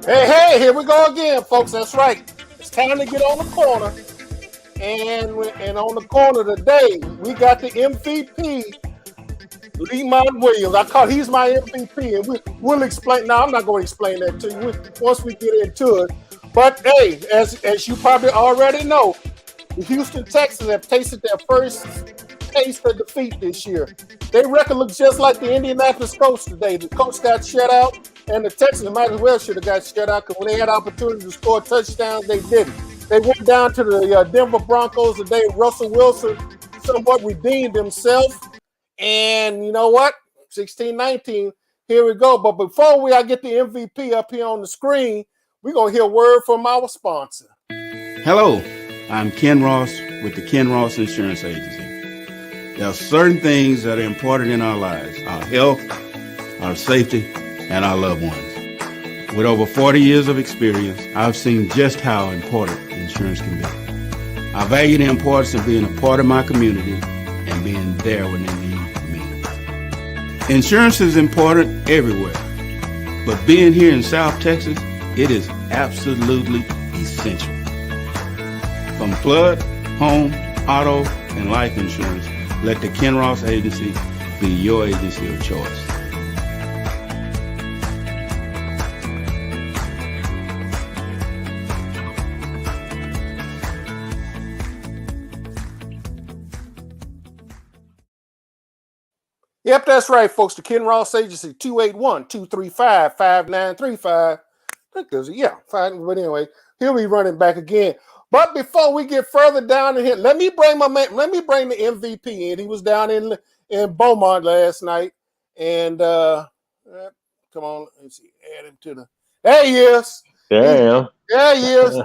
Hey, here we go again, folks. That's right. It's time to get on the corner. And on the corner today, we got the MVP, Lemont Williams. He's my MVP, and we'll explain. Now, I'm not going to explain that to you once we get into it. But hey, as you probably already know, the Houston Texans have tasted their first taste of defeat this year. Their record looks just like the Indianapolis Colts today. The Colts got shut out, and the Texans might as well should have got shut out because when they had opportunity to score touchdowns, they didn't. They went down to the Denver Broncos today. Russell Wilson somewhat redeemed himself. And you know what? 16-19, here we go. But before I get the MVP up here on the screen, we're going to hear a word from our sponsor. Hello, I'm Ken Ross with the Ken Ross Insurance Agency. There are certain things that are important in our lives, our health, our safety, and our loved ones. With over 40 years of experience, I've seen just how important insurance can be. I value the importance of being a part of my community and being there when they need me. Insurance is important everywhere, but being here in South Texas, it is absolutely essential. From flood, home, auto, and life insurance, let the Ken Ross Agency be your agency of choice. Yep, that's right, folks. The Ken Ross Agency, 281-235-5935. Yeah, fine. But anyway, he'll be running back again. But before we get further down in here, let me bring the MVP in. He was down in Beaumont last night. And come on, let's see, add him to the. There he is. There he is.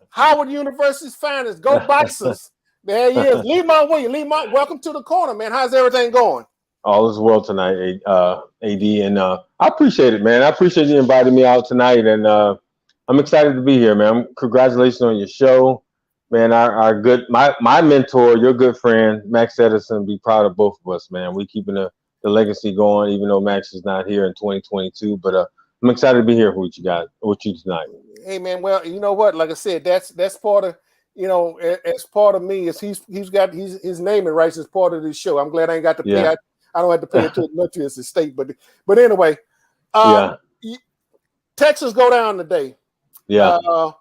Howard University's finest. Go Bisons. There he is. Lemont Williams. Lemont, welcome to the corner, man. How's everything going? All is well tonight, AD, and I appreciate it, man. I appreciate you inviting me out tonight, and I'm excited to be here, man. Congratulations on your show, man. My mentor, your good friend, Max Edison, be proud of both of us, man. We keeping the legacy going, even though Max is not here in 2022. But I'm excited to be here with you tonight. Hey, man. Well, you know what? Like I said, that's part of. As part of me is he's got his naming rights as part of this show. I'm glad I ain't got to pay. Yeah. I don't have to pay it to his estate, but anyway, Texas go down today. Yeah. Let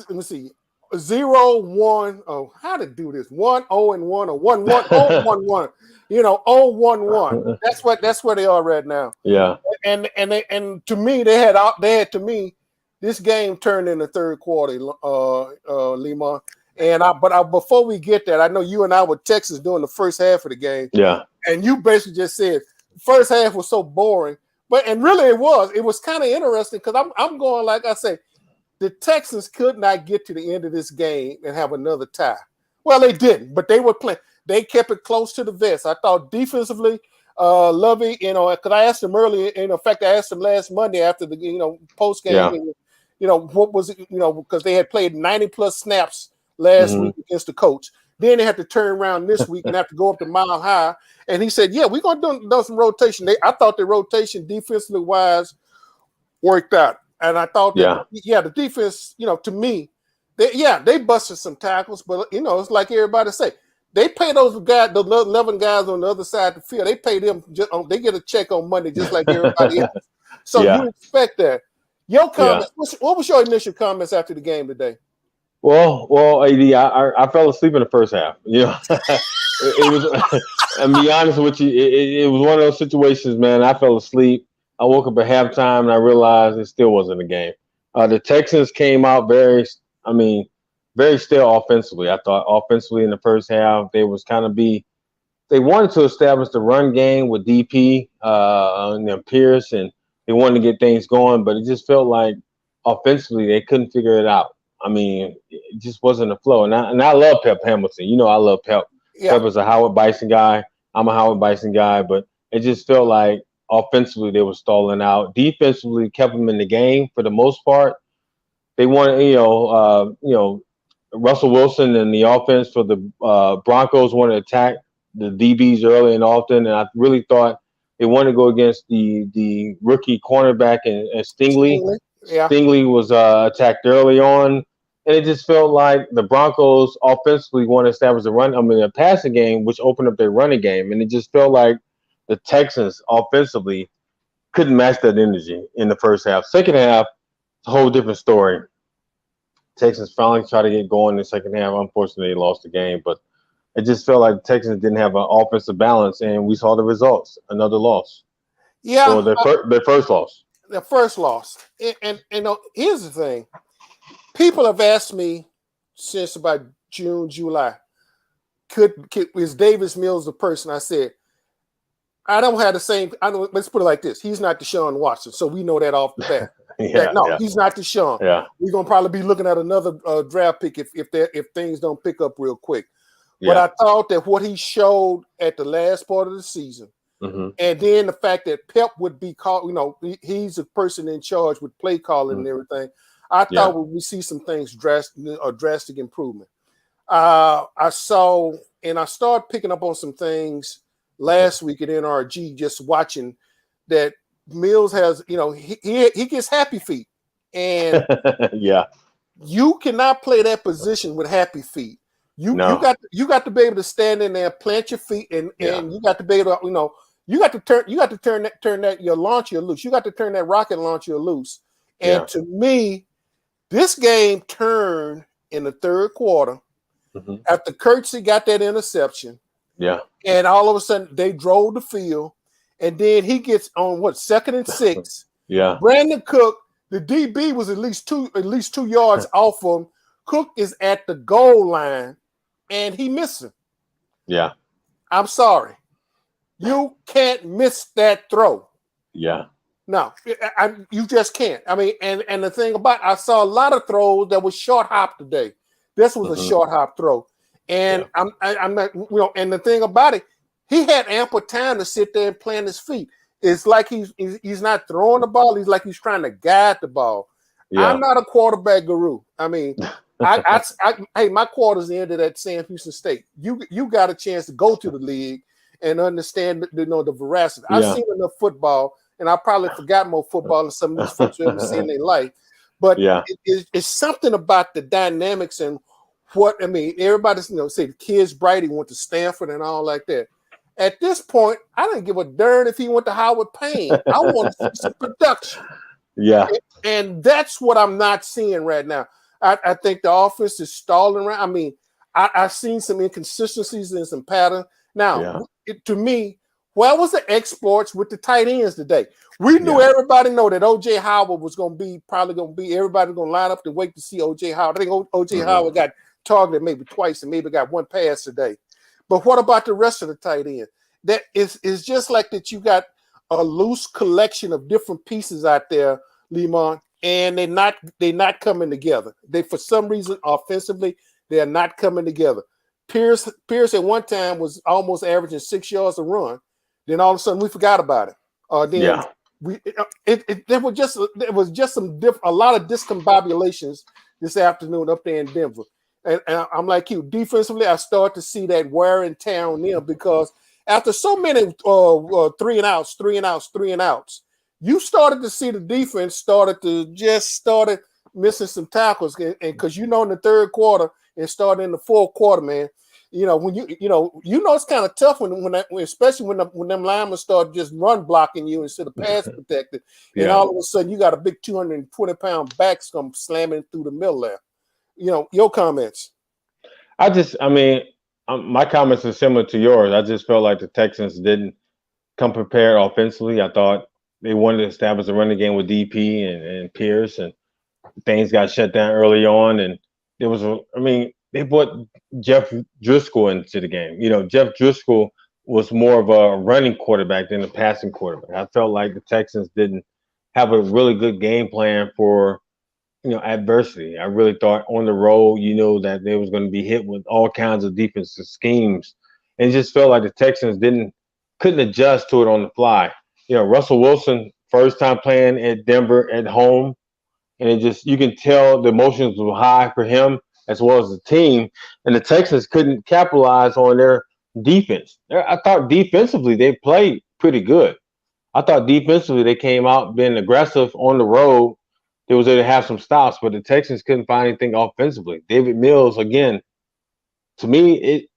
me see, 0-1. Oh, how to do this? 1-0-1 or 1-1 0-1-1. 0-1-1. That's where they are right now. Yeah. And to me, they had this game turned in the third quarter, Lemont. And before we get there, I know you and I were Texas during the first half of the game. Yeah. And you basically just said the first half was so boring. And really it was kind of interesting because I'm going, like I say, the Texans could not get to the end of this game and have another tie. Well, they didn't, but they were playing. They kept it close to the vest. I thought defensively, Lovey, because I asked him earlier, in fact, I asked him last Monday after the, post game, what was it, because they had played 90+ snaps last week against the Colts. Then they had to turn around this week and have to go up to Mile High. And he said, we're going to do some rotation. I thought the rotation defensively wise worked out. And I thought the defense, to me, they busted some tackles. But, it's like everybody say. They pay those guys, the 11 guys on the other side of the field, they pay them, they get a check on Monday just like everybody else. So you expect that. Your comments, what was your initial comments after the game today? Well, AD, I fell asleep in the first half. It was. And be honest with you, it was one of those situations, man. I fell asleep. I woke up at halftime and I realized it still wasn't a game. The Texans came out very still offensively. I thought offensively in the first half they wanted to establish the run game with DP and Pierce, and they wanted to get things going, but it just felt like offensively they couldn't figure it out. It just wasn't a flow. And I love Pep Hamilton. I love Pep. Yeah. Pep is a Howard Bison guy. I'm a Howard Bison guy. But it just felt like offensively they were stalling out. Defensively kept them in the game for the most part. They wanted, Russell Wilson and the offense for the Broncos wanted to attack the DBs early and often. And I really thought they wanted to go against the rookie cornerback and Stingley. Yeah. Stingley was attacked early on, and it just felt like the Broncos offensively want to establish a passing game, which opened up their running game, and it just felt like the Texans offensively couldn't match that energy in the first half. Second half, it's a whole different story. Texans finally tried to get going in the second half. Unfortunately, they lost the game, but it just felt like the Texans didn't have an offensive balance, and we saw the results. Another loss. Yeah. Well, their first loss. The first loss. And here's the thing. People have asked me since about June, July, is Davis Mills the person? I said, I don't have the same. Let's put it like this. He's not Deshaun Watson, so we know that off the bat. He's not Deshaun. Yeah. We're going to probably be looking at another draft pick if things don't pick up real quick. But I thought that what he showed at the last part of the season, and then the fact that Pep would be called, he's a person in charge with play calling and everything. I thought we see some things drastic improvement. I started picking up on some things last week at NRG, just watching that Mills has, he gets happy feet, and you cannot play that position with happy feet. You got to be able to stand in there, plant your feet, and you got to be able to, you got to turn that your launcher loose. You got to turn that rocket launcher loose. And to me, this game turned in the third quarter after Kirksey got that interception. Yeah. And all of a sudden they drove the field, and then he gets on 2nd and 6. Brandon Cook, the DB, was at least two yards off of him. Cook is at the goal line, and he missed him. Yeah. I'm sorry. You can't miss that throw. Yeah. No, you just can't. I mean, and the thing about I saw a lot of throws that was short hop today. This was a short hop throw. And I'm not, and the thing about it, he had ample time to sit there and plant his feet. It's like he's not throwing the ball. He's like he's trying to guide the ball. Yeah. I'm not a quarterback guru. I mean, hey, my quarters ended at Sam Houston State. You got a chance to go to the league and understand the veracity. I've seen enough football, and I probably forgot more football than some of these folks who ever seen in their life. But it's something about the dynamics and what I mean. Everybody's say the kid's bright. He went to Stanford and all like that. At this point, I didn't give a darn if he went to Howard Payne. I want to see some production. Yeah, and that's what I'm not seeing right now. I think the offense is stalling around. I mean, I've seen some inconsistencies and some patterns. Now, to me, where was the exploits with the tight ends today? We knew everybody know that O.J. Howard was probably going to be everybody going to line up to wait to see O.J. Howard. I think O.J. Howard got targeted maybe twice and maybe got one pass today. But what about the rest of the tight end? That is just like that. You got a loose collection of different pieces out there, Lemon, and they're not coming together. They, for some reason, offensively, they are not coming together. Pierce at one time was almost averaging 6 yards a run. Then all of a sudden we forgot about it. There was just a lot of discombobulations this afternoon up there in Denver. And I'm like you, defensively, I start to see that wear and tear on them because after so many 3 and outs, you started to see the defense started missing some tackles. And because in the third quarter and starting in the fourth quarter, man, when it's kind of tough especially when them linemen start just run blocking you instead of pass protected, and all of a sudden you got a big 220-pound back come slamming through the middle there. Your comments. My comments are similar to yours. I just felt like the Texans didn't come prepared offensively. I thought they wanted to establish a running game with DP and Pierce, and things got shut down early on. And they brought Jeff Driscoll into the game. Jeff Driscoll was more of a running quarterback than a passing quarterback. I felt like the Texans didn't have a really good game plan for adversity. I really thought on the road, that they was going to be hit with all kinds of defensive schemes, and it just felt like the Texans couldn't adjust to it on the fly. Russell Wilson, first time playing at Denver at home, and you can tell the emotions were high for him as well as the team, and the Texans couldn't capitalize on their defense. I thought defensively they played pretty good. I thought defensively they came out being aggressive on the road they was able to have some stops, but the Texans couldn't find anything offensively. David Mills, again, to me,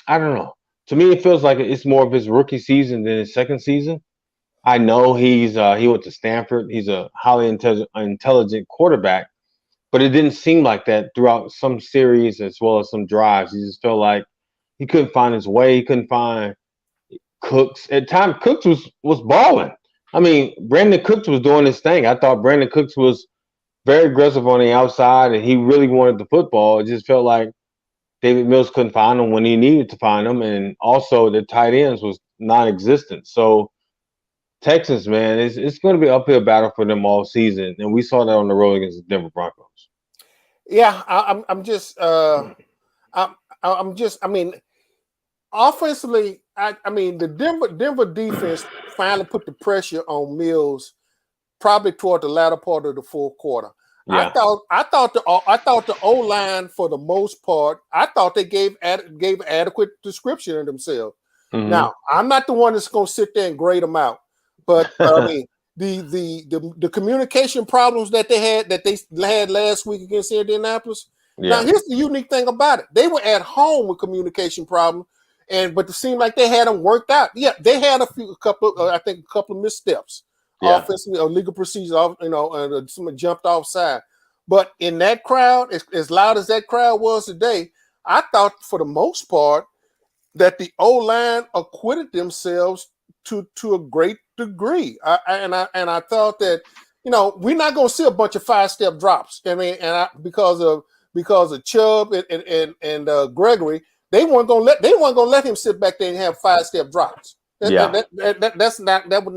I don't know. To me, it feels like it's more of his rookie season than his second season. I know he went to Stanford. He's a highly intelligent quarterback, but it didn't seem like that throughout some series as well as some drives. He just felt like he couldn't find his way. He couldn't find Cooks. At times, Cooks was balling. I mean, Brandon Cooks was doing his thing. I thought Brandon Cooks was very aggressive on the outside, and he really wanted the football. It just felt like David Mills couldn't find him when he needed to find him, and also the tight ends was non-existent. So Texans, man, it's going to be an uphill battle for them all season, and we saw that on the road against the Denver Broncos. Yeah, I mean, offensively, I mean, the Denver defense finally put the pressure on Mills probably toward the latter part of the fourth quarter. Yeah. I thought the O-line for the most part, I thought they gave adequate description of themselves. Mm-hmm. Now, I'm not the one that's going to sit there and grade them out, but I mean, the communication problems that they had last week against Indianapolis. Yeah. Now, here's the unique thing about it: they were at home with communication problems, but it seemed like they had them worked out. Yeah, they had a couple of missteps. Yeah. Offensively, legal procedures, someone jumped offside. But in that crowd, as loud as that crowd was today, I thought for the most part that the O-line acquitted themselves to a great degree. I thought that we're not going to see a bunch of 5-step drops. I mean, because of Chubb and Gregory, they weren't going to let him sit back there and have 5-step drops. That's not going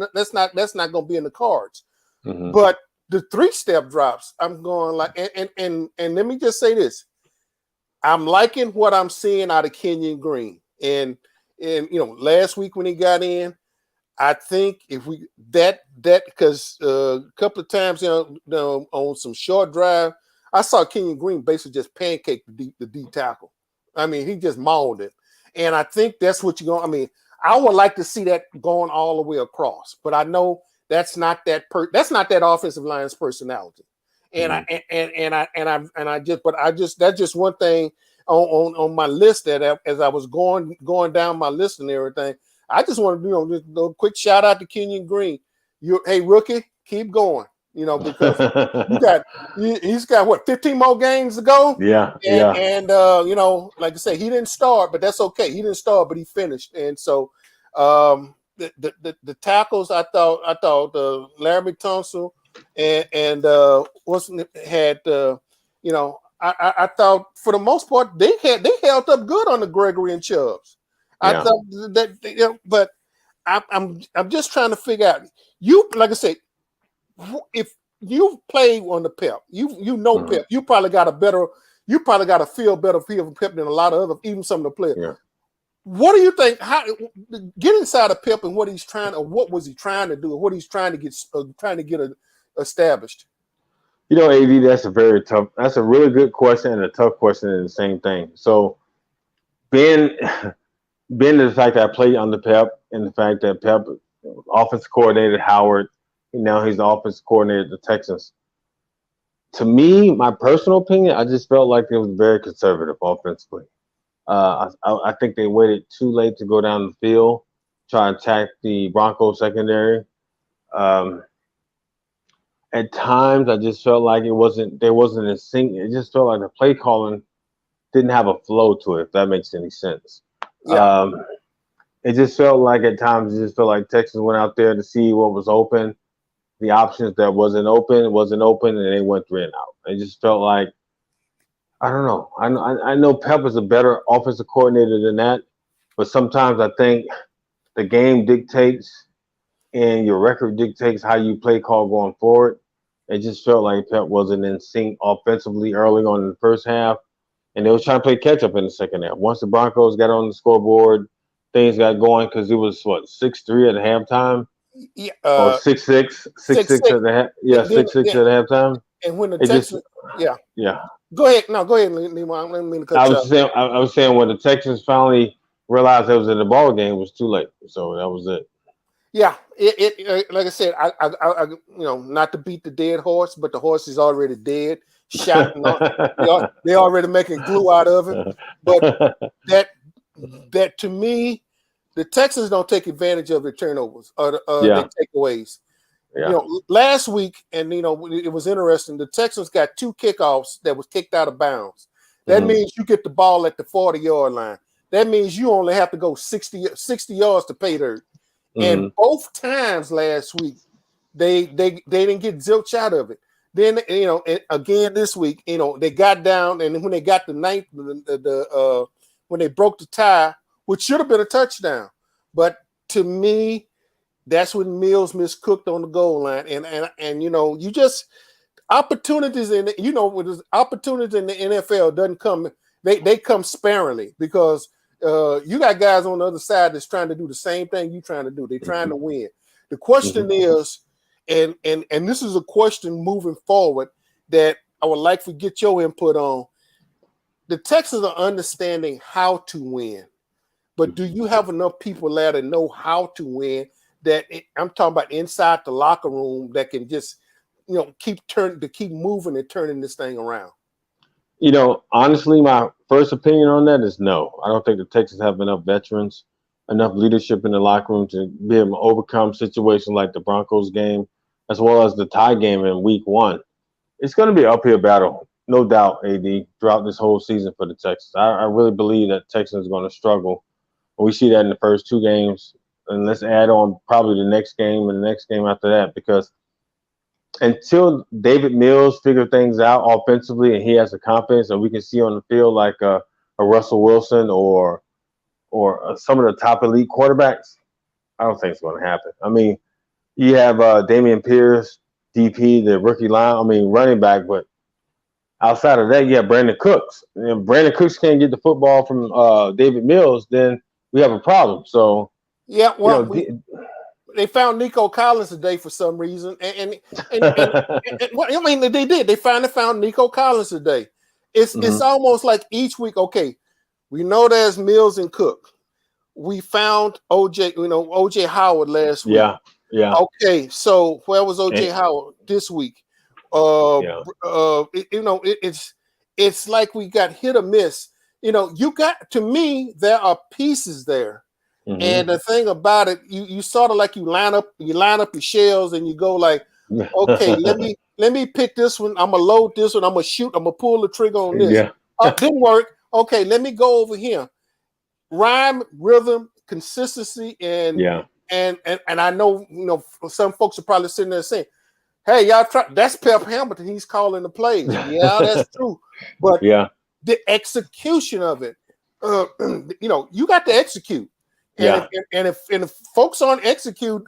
to be in the cards. Mm-hmm. But the 3-step drops, I'm going like, and let me just say this: I'm liking what I'm seeing out of Kenyon Green, and last week when he got in, I think if we because a couple of times on some short drive, I saw Kenyon Green basically just pancake the D tackle. I mean, he just mauled it, and I think that's what you're going. I mean, I would like to see that going all the way across, but I know that's not that offensive line's personality. And mm-hmm. That's just one thing on my list that as I was going down my list and everything, I just want to just a quick shout out to Kenyon Green. Hey rookie, keep going. Because he's got what 15 more games to go. Yeah, and like I say, he didn't start, but that's okay. He didn't start, but he finished. And so the tackles, I thought Larry Tunsil and I thought for the most part they held up good on the Gregory and Chubbs. I thought that but I'm just trying to figure out. Like I said, if you play on the Pep, mm-hmm. Pep, you probably got a feel better feel for Pep than a lot of even some of the players. Yeah. What do you think? How get inside of Pep and what he's trying, or what was he trying to do, or what he's trying to get established? AD, that's a really good question and a tough question in the same thing. So, being the fact that I played under Pep and the fact that Pep, offensive coordinator Howard, now he's the offensive coordinator of the Texans. To me, my personal opinion, I just felt like it was very conservative offensively. I think they waited too late to go down the field, try and attack the Broncos secondary. At times, I just felt like there wasn't a sync. It just felt like the play calling didn't have a flow to it, if that makes any sense. Yeah. It just felt like at times, Texas went out there to see what was open. The options that wasn't open, and they went 3 and out. It just felt like, I don't know. I know Pep is a better offensive coordinator than that, but sometimes I think the game dictates and your record dictates how you play call going forward. It just felt like Pep wasn't in sync offensively early on in the first half, and they was trying to play catch up in the second half. Once the Broncos got on the scoreboard, things got going because it was 6-3 at halftime. Yeah, or 6-6 at the half. Yeah, 6-6 at halftime. And when the Texans, go ahead. No, go ahead. I was saying when the Texans finally realized they was in the ball game, it was too late. So that was it. Yeah, like I said, I not to beat the dead horse, but the horse is already dead, shot. They already making glue out of it. But that to me, the Texans don't take advantage of their turnovers or their takeaways. Yeah. Last week, and it was interesting. The Texans got 2 kickoffs that was kicked out of bounds. That means you get the ball at the 40-yard line. That means you only have to go 60 yards to pay dirt. And both times last week, they didn't get zilch out of it. Then again this week, they got down, and when they got the ninth, when they broke the tie, which should have been a touchdown, but to me, that's when Mills miscooked on the goal line, and you just opportunities when opportunities in the NFL doesn't come, they come sparingly because. You got guys on the other side that's trying to do the same thing you're trying to do. They're trying to win. The question is, and this is a question moving forward that I would like to get your input on. The Texans are understanding how to win, but do you have enough people there to know how to win? I'm talking about inside the locker room that can just keep moving and turning this thing around. Honestly, my first opinion on that is no. I don't think the Texans have enough veterans, enough leadership in the locker room to be able to overcome situations like the Broncos game, as well as the tie game in week 1. It's going to be an uphill battle, no doubt, AD, throughout this whole season for the Texans. I really believe that Texans are going to struggle. We see that in the first 2 games, and let's add on probably the next game and the next game after that, because until David Mills figure things out offensively and he has the confidence and we can see on the field like a Russell Wilson or some of the top elite quarterbacks, I don't think it's going to happen. I mean, you have Dameon Pierce, DP, the rookie running back, but outside of that, you have Brandon Cooks. And if Brandon Cooks can't get the football from David Mills, then we have a problem. So, yeah, well, they found Nico Collins today for some reason, and they did. They finally found Nico Collins today. It's almost like each week. Okay, we know there's Mills and Cook. We found OJ Howard last week. Yeah. Okay, so where was OJ Howard this week? It's like we got hit or miss. To me, there are pieces there. And the thing about it, you sort of like you line up your shells and you go like, okay, let me pick this one. I'm gonna load this one. I'm gonna shoot. I'm gonna pull the trigger on this. Didn't work. Okay, let me go over here. Rhyme, rhythm, consistency, and I know some folks are probably sitting there saying, "Hey, y'all try." That's Pep Hamilton. He's calling the plays. Yeah, that's true. But the execution of it, you got to execute. And if folks aren't execute,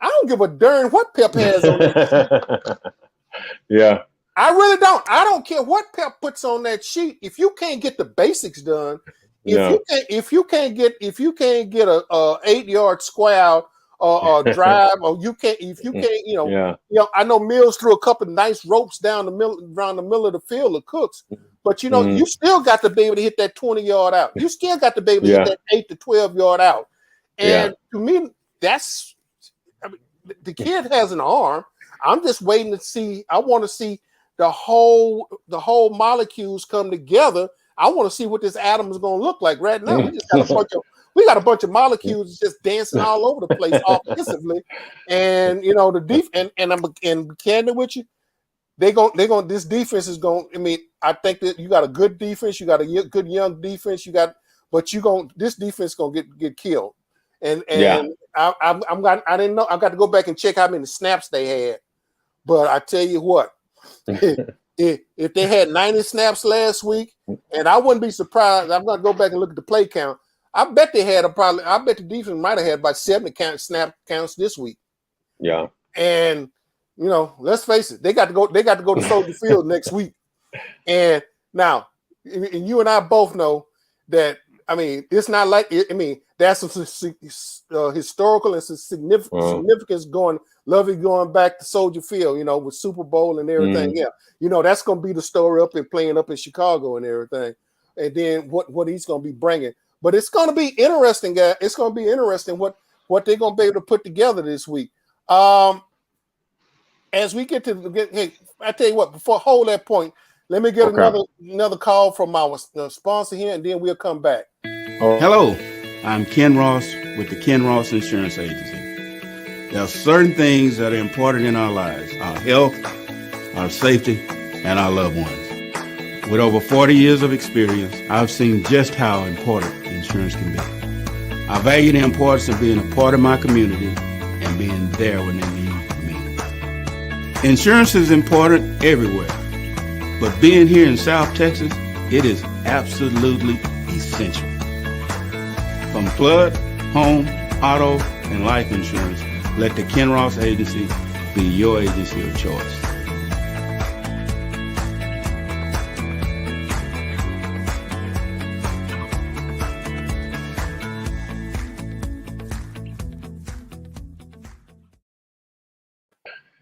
I don't give a darn what Pep has on that sheet. I really don't. I don't care what Pep puts on that sheet. If you can't get the basics done, if you can't get a 8-yard square or drive, or I know Mills threw a couple of nice ropes down around the middle of the field of Cooks. But you still got to be able to hit that 20-yard out. You still got to be able to hit that 8 to 12-yard out. And to me, the kid has an arm. I'm just waiting to see. I want to see the whole molecules come together. I want to see what this atom is going to look like. Right now, we got a bunch of molecules just dancing all over the place offensively, and and I'm candid with you. This defense is going. I mean, I think that you got a good defense. You got a good young defense. This defense is going to get killed. I didn't know. I got to go back and check how many snaps they had. But I tell you what, if they had 90 snaps last week, and I wouldn't be surprised. I'm going to go back and look at the play count. I bet they had I bet the defense might have had about 70 snap counts this week. Yeah. And let's face it, they got to go to Soldier Field next week. And now, and you and I both know that. I mean, it's not like that's some historical and some significance going back to Soldier Field, with Super Bowl and everything. Yeah, that's going to be the story up and playing up in Chicago and everything. And then what he's going to be bringing. But it's going to be interesting, guys. It's going to be interesting what what they're going to be able to put together this week. As we get to hey, I tell you what, before hold that point, let me get another call from our sponsor here, and then we'll come back. Hello, I'm Ken Ross with the Ken Ross Insurance Agency. There are certain things that are important in our lives: our health, our safety, and our loved ones. With over 40 years of experience, I've seen just how important insurance can be. I value the importance of being a part of my community and being there when they need me. Insurance is important everywhere, but being here in South Texas, it is absolutely essential. From flood, home, auto, and life insurance, let the Ken Ross Agency be your agency of choice.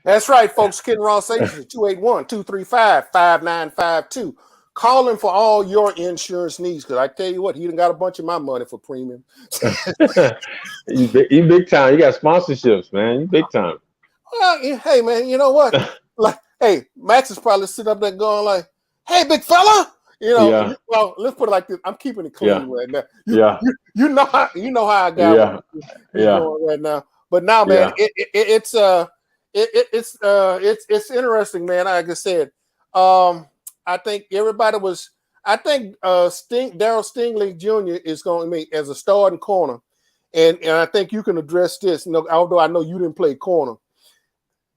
That's right, folks. Ken Ross Agency, 281-235-5952. Calling for all your insurance needs, because I tell you what, he done got a bunch of my money for premium. you big time. You got sponsorships, man. You big time. Well, hey, man, you know what? Like, hey, Max is probably sitting up there going like, hey, big fella. You know, well, let's put it like this. I'm keeping it clean right now. You know how I got going right now. But now, man, it's interesting, man. Like I said, I think Daryl Stingley Jr. is going to make as a starting corner, and I think you can address this. Although I know you didn't play corner,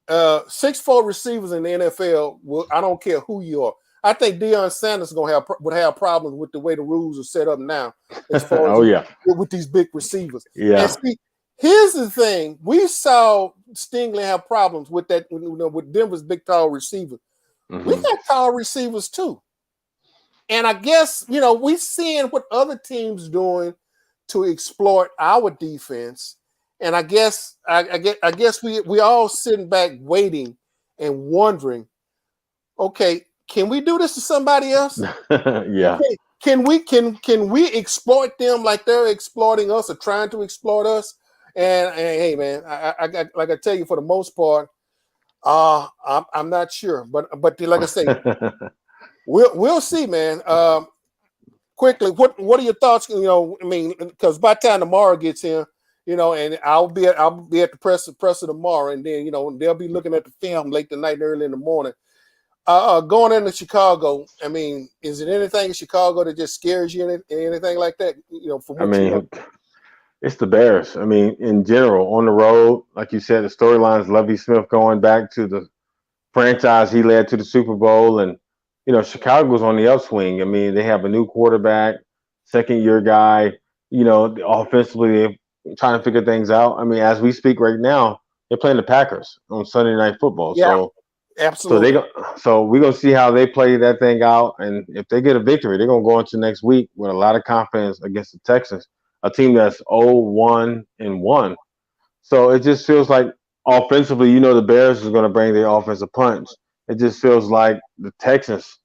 6'4" receivers in the NFL. I don't care who you are. I think Deion Sanders would have problems with the way the rules are set up now, as far as with these big receivers. Yeah. And see, here's the thing: we saw Stingley have problems with that, with Denver's big tall receivers. Mm-hmm. We got tall receivers too, and I guess we seeing what other teams doing to exploit our defense, and I guess we all sitting back waiting and wondering, okay, can we do this to somebody else? Yeah. Okay, can we exploit them like they're exploiting us or trying to exploit us? And hey, man, I like I tell you, for the most part, I'm not sure, but like I say, we'll see, man. Quickly, what are your thoughts? Because by the time tomorrow gets here, and I'll be at the presser tomorrow, and then they'll be looking at the film late tonight and early in the morning. Going into Chicago, is it anything in Chicago that just scares you, anything like that? It's the Bears. In general, on the road, like you said, the storylines, Lovie Smith going back to the franchise he led to the Super Bowl, and Chicago's on the upswing. They have a new quarterback, second-year guy. Offensively, they're trying to figure things out. As we speak right now, they're playing the Packers on Sunday Night Football. Yeah, so absolutely. So we're gonna see how they play that thing out, and if they get a victory, they're gonna go into next week with a lot of confidence against the Texans, a team that's 0-1-1. So it just feels like offensively, the Bears is going to bring their offensive punch. It just feels like the Texans,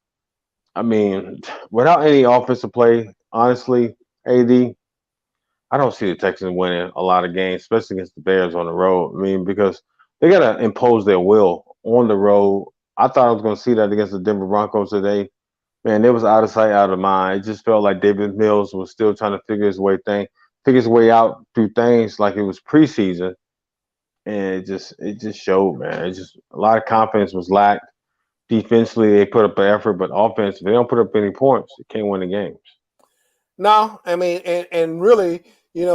without any offensive play, honestly, AD, I don't see the Texans winning a lot of games, especially against the Bears on the road. Because they got to impose their will on the road. I thought I was going to see that against the Denver Broncos today. Man, it was out of sight, out of mind. It just felt like David Mills was still trying to figure his way out through things like it was preseason. And it just showed, man. It just a lot of confidence was lacked. Defensively, they put up an effort, but offensively, they don't put up any points. You can't win the games. No, and really, you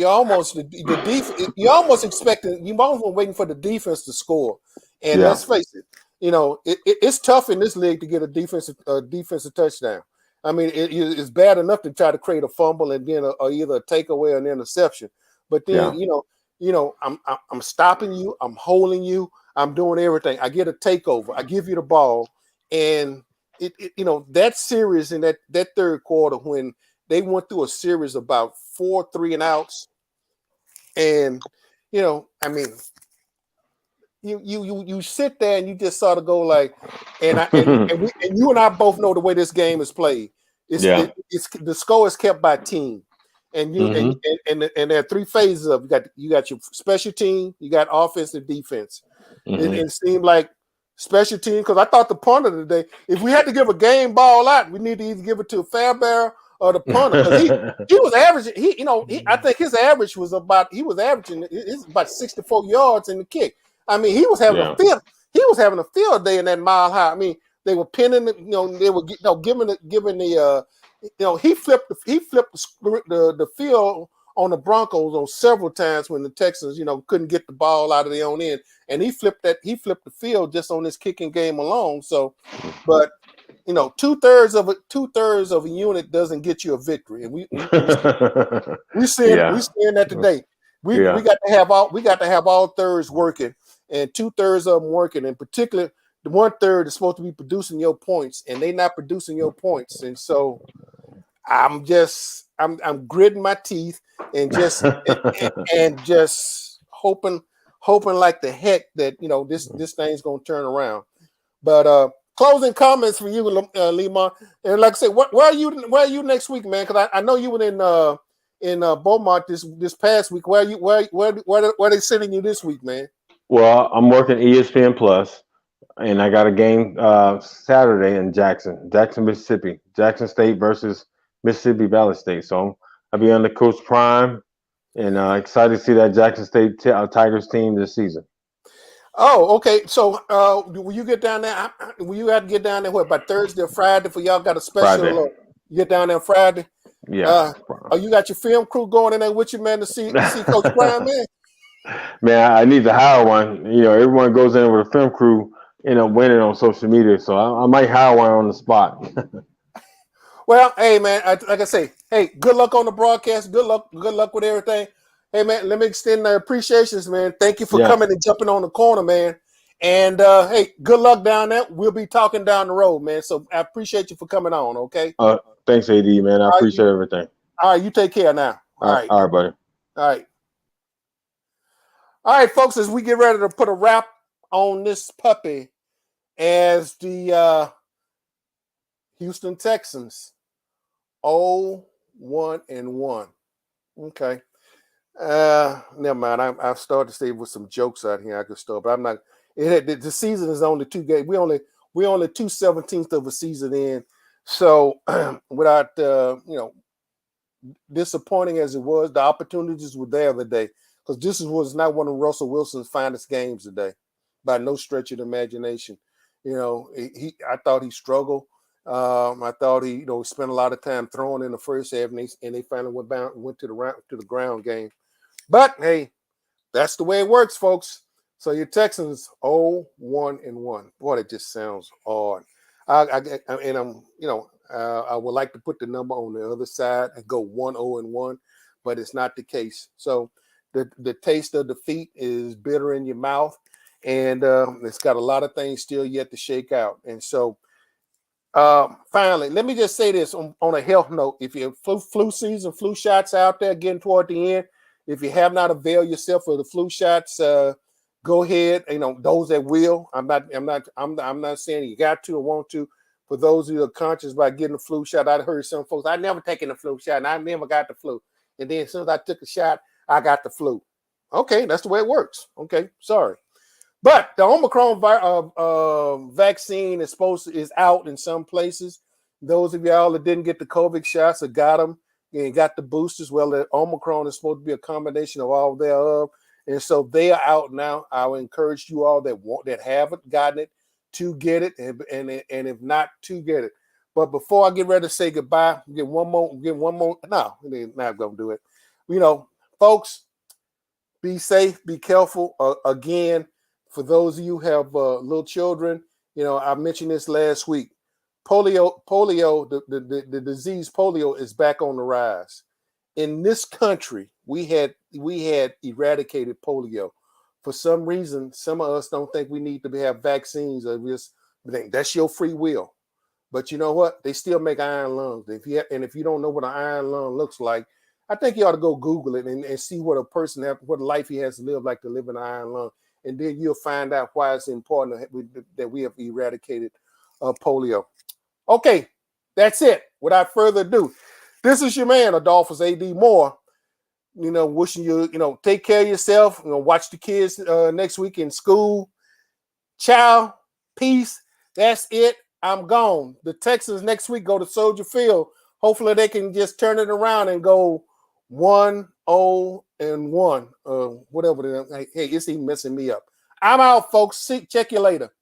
almost expecting, you almost waiting for the defense to score. And let's face it, it's tough in this league to get a defensive touchdown. It's bad enough to try to create a fumble and then either a takeaway or an interception. But then, I'm stopping you, I'm holding you, I'm doing everything. I get a takeover, I give you the ball, and that series in that third quarter when they went through a series about 4 3-and-outs, and you sit there and you just sort of go like, and you and I both know the way this game is played. It's the score is kept by team. and there are three phases of you got your special team, you got offense and defense. It seemed like special team, because I thought the punter today, if we had to give a game ball out, we need to either give it to a Fairbairn or the punter, because he was averaging. I think his average was about about 64 yards in the kick. I mean, he was having a field. He was having a field day in that Mile High. I mean, they were pinning it. They were giving the. He flipped the field on the Broncos on several times when the Texans, couldn't get the ball out of their own end, and he flipped the field just on this kicking game alone. So, but 2/3 of a unit doesn't get you a victory, and we seeing that today. We got to have all thirds working, and 2/3 of them working. In particular, the 1/3 is supposed to be producing your points, and they're not producing your points, and so I'm gritting my teeth and just and just hoping like the heck that this thing's gonna turn around. But closing comments from you, Lemon. And like I said, where are you next week, man? Because I know you were in Beaumont this past week. Where are they sending you this week, man? Well, I'm working ESPN Plus, and I got a game Saturday in Jackson, Mississippi. Jackson State versus Mississippi Valley State. So I'll be under Coach Prime, and excited to see that Jackson State Tigers team this season. Oh, okay. So will you get down there? Will you have to get down there by Thursday or Friday for y'all got a special? You get down there Friday? Yeah. You got your film crew going in there with you, man, to see Coach Prime, man? Man, I need to hire one. Everyone goes in with a film crew, winning on social media. So I might hire one on the spot. Well, hey, man, like I say, hey, good luck on the broadcast. Good luck with everything. Hey, man, let me extend the appreciations, man. Thank you for coming and jumping on the corner, man. And, hey, good luck down there. We'll be talking down the road, man. So I appreciate you for coming on, okay? Thanks, AD, man. I appreciate everything. All right, you take care now. All right, buddy. All right. All right, folks, as we get ready to put a wrap on this puppy, as the Houston Texans 0-1-1. Okay. Never mind. I've started to say with some jokes out here I could start, but I'm not. The season is only 2 games. We only 2/17 of a season in. So without disappointing as it was, the opportunities were there today, because this was not one of Russell Wilson's finest games today, by no stretch of the imagination. I thought he struggled. I thought he spent a lot of time throwing in the first half, and they finally went to the ground game. But hey, that's the way it works, folks. So your Texans 0-1-1. Boy, that just sounds odd. I would like to put the number on the other side and go 1-0-1, but it's not the case. So the taste of defeat is bitter in your mouth, and it's got a lot of things still yet to shake out. And so finally, let me just say this on a health note. If you have flu season, flu shots out there getting toward the end, if you have not availed yourself of the flu shots, go ahead. Those that will. I'm not saying you got to or want to. For those who are conscious about getting the flu shot, I heard some folks, I never taken the flu shot and I never got the flu. And then as soon as I took a shot, I got the flu. Okay, that's the way it works. Okay, sorry. But the Omicron vaccine is out in some places. Those of y'all that didn't get the COVID shots or got them and got the boosters, well, the Omicron is supposed to be a combination of all thereof. And so they are out now. I would encourage you all that haven't gotten it to get it, and if not, to get it. But before I get ready to say goodbye, get one more. No, not gonna do it. Folks, be safe, be careful. Again, for those of you who have little children, I mentioned this last week. Polio, the disease polio is back on the rise. In this country, we had eradicated polio. For some reason, some of us don't think we need to have vaccines. Or just think that's your free will. But you know what? They still make iron lungs. If you don't know what an iron lung looks like, I think you ought to go Google it and see what what life he has to live like to live in an iron lung. And then you'll find out why it's important that we have eradicated polio. Okay, that's it. Without further ado, This is your man, Adolphus A.D. Moore. Wishing you, take care of yourself. Watch the kids next week in school. Ciao. Peace. That's it. I'm gone. The Texans next week go to Soldier Field. Hopefully they can just turn it around and go 1-0-1. Whatever. Hey, it's even messing me up. I'm out, folks. Check you later.